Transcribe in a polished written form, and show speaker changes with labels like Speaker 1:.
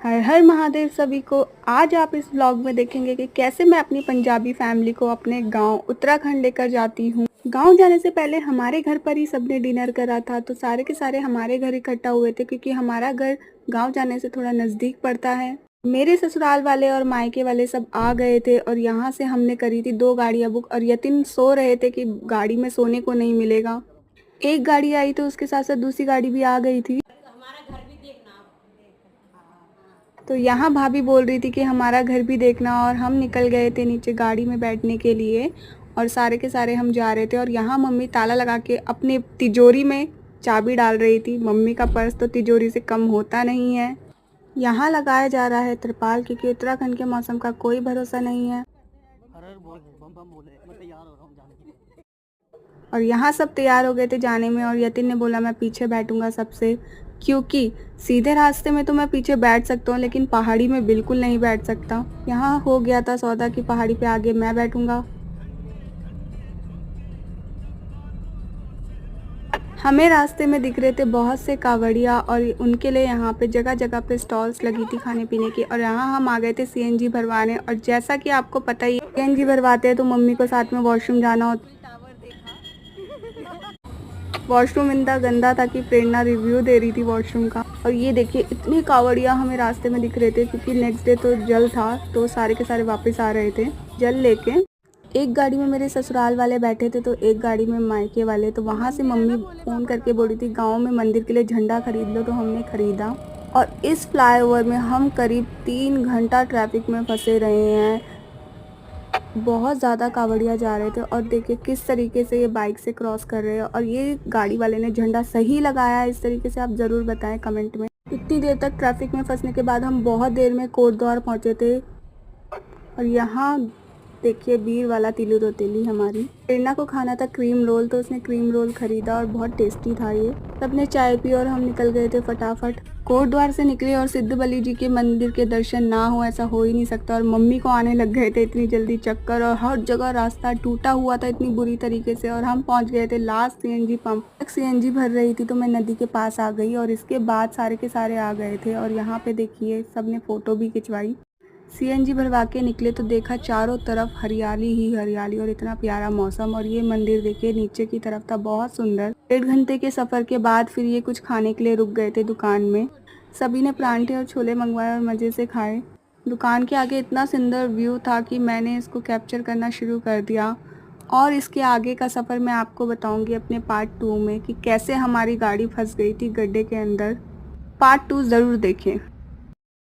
Speaker 1: हर हर महादेव सभी को। आज आप इस ब्लॉग में देखेंगे कि कैसे मैं अपनी पंजाबी फैमिली को अपने गांव उत्तराखंड लेकर जाती हूँ। गांव जाने से पहले हमारे घर पर ही सबने डिनर करा था, तो सारे के सारे हमारे घर इकट्ठा हुए थे क्योंकि हमारा घर गांव जाने से थोड़ा नज़दीक पड़ता है। मेरे ससुराल वाले और मायके वाले सब आ गए थे और यहाँ से हमने करी थी 2 गाड़ियाँ बुक, और यतिन सो रहे थे कि गाड़ी में सोने को नहीं मिलेगा। एक गाड़ी आई तो उसके साथ साथ दूसरी गाड़ी भी आ गई थी। तो यहाँ भाभी बोल रही थी कि हमारा घर भी देखना, और हम निकल गए थे नीचे गाड़ी में बैठने के लिए और सारे के सारे हम जा रहे थे। और यहाँ मम्मी ताला लगा के अपने तिजोरी में चाबी डाल रही थी। मम्मी का पर्स तो तिजोरी से कम होता नहीं है। यहाँ लगाया जा रहा है त्रिपाल क्योंकि उत्तराखंड के मौसम का कोई भरोसा नहीं है। और यहाँ सब तैयार हो गए थे जाने में, और यतिन ने बोला मैं पीछे बैठूंगा सबसे, क्योंकि सीधे रास्ते में तो मैं पीछे बैठ सकता हूँ लेकिन पहाड़ी में बिल्कुल नहीं बैठ सकता। यहाँ हो गया था सौदा कि पहाड़ी पे आगे मैं बैठूंगा। हमें रास्ते में दिख रहे थे बहुत से कावड़िया, और उनके लिए यहाँ पे जगह जगह पे स्टॉल्स लगी थी खाने पीने की। और यहाँ हम आ गए थे सीएनजी भरवाने, और जैसा कि आपको पता ही है सीएनजी भरवाते हैं तो मम्मी को साथ में वॉशरूम जाना होता। वॉशरूम इतना गंदा था कि प्रेरणा रिव्यू दे रही थी वॉशरूम का। और ये देखिए इतने कावड़िया हमें रास्ते में दिख रहे थे क्योंकि नेक्स्ट डे तो जल था, तो सारे के सारे वापस आ रहे थे जल लेके। एक गाड़ी में मेरे ससुराल वाले बैठे थे तो एक गाड़ी में मायके वाले। तो वहाँ से मम्मी फ़ोन करके बोली थी गांव में मंदिर के लिए झंडा खरीद लो, तो हमने खरीदा। और इस फ्लाईओवर में हम करीब 3 घंटा ट्रैफिक में फंसे रहे हैं। बहुत ज़्यादा कावड़िया जा रहे थे, और देखिए किस तरीके से ये बाइक से क्रॉस कर रहे हैं। और ये गाड़ी वाले ने झंडा सही लगाया इस तरीके से, आप ज़रूर बताएं कमेंट में। इतनी देर तक ट्रैफिक में फंसने के बाद हम बहुत देर में कोटद्वार पहुंचे थे। और यहाँ देखिए बीर वाला तिलू रोतेली हमारी प्रेरणा को खाना था क्रीम रोल, तो उसने क्रीम रोल खरीदा और बहुत टेस्टी था ये। सबने चाय पी और हम निकल गए थे फटाफट। कोटद्वार से निकले और सिद्ध बली जी के मंदिर के दर्शन ना हो ऐसा हो ही नहीं सकता। और मम्मी को आने लग गए थे इतनी जल्दी चक्कर, और हर जगह रास्ता टूटा हुआ था इतनी बुरी तरीके से। और हम पहुंच गए थे लास्ट सीएनजी पंप तक। सीएनजी भर रही थी तो मैं नदी के पास आ गई, और इसके बाद सारे के सारे आ गए थे। और यहाँ पे देखिए सबने फ़ोटो भी खिंचवाई। सीएनजी भरवा के निकले तो देखा चारों तरफ हरियाली ही हरियाली और इतना प्यारा मौसम। और ये मंदिर देखिए नीचे की तरफ था, बहुत सुंदर। 1.5 घंटे के सफ़र के बाद फिर ये कुछ खाने के लिए रुक गए थे दुकान में। सभी ने परांठे और छोले मंगवाए और मज़े से खाए। दुकान के आगे इतना सुंदर व्यू था कि मैंने इसको कैप्चर करना शुरू कर दिया। और इसके आगे का सफ़र मैं आपको बताऊंगी अपने पार्ट 2 में कि कैसे हमारी गाड़ी फंस गई थी गड्ढे के अंदर। पार्ट 2 ज़रूर देखें।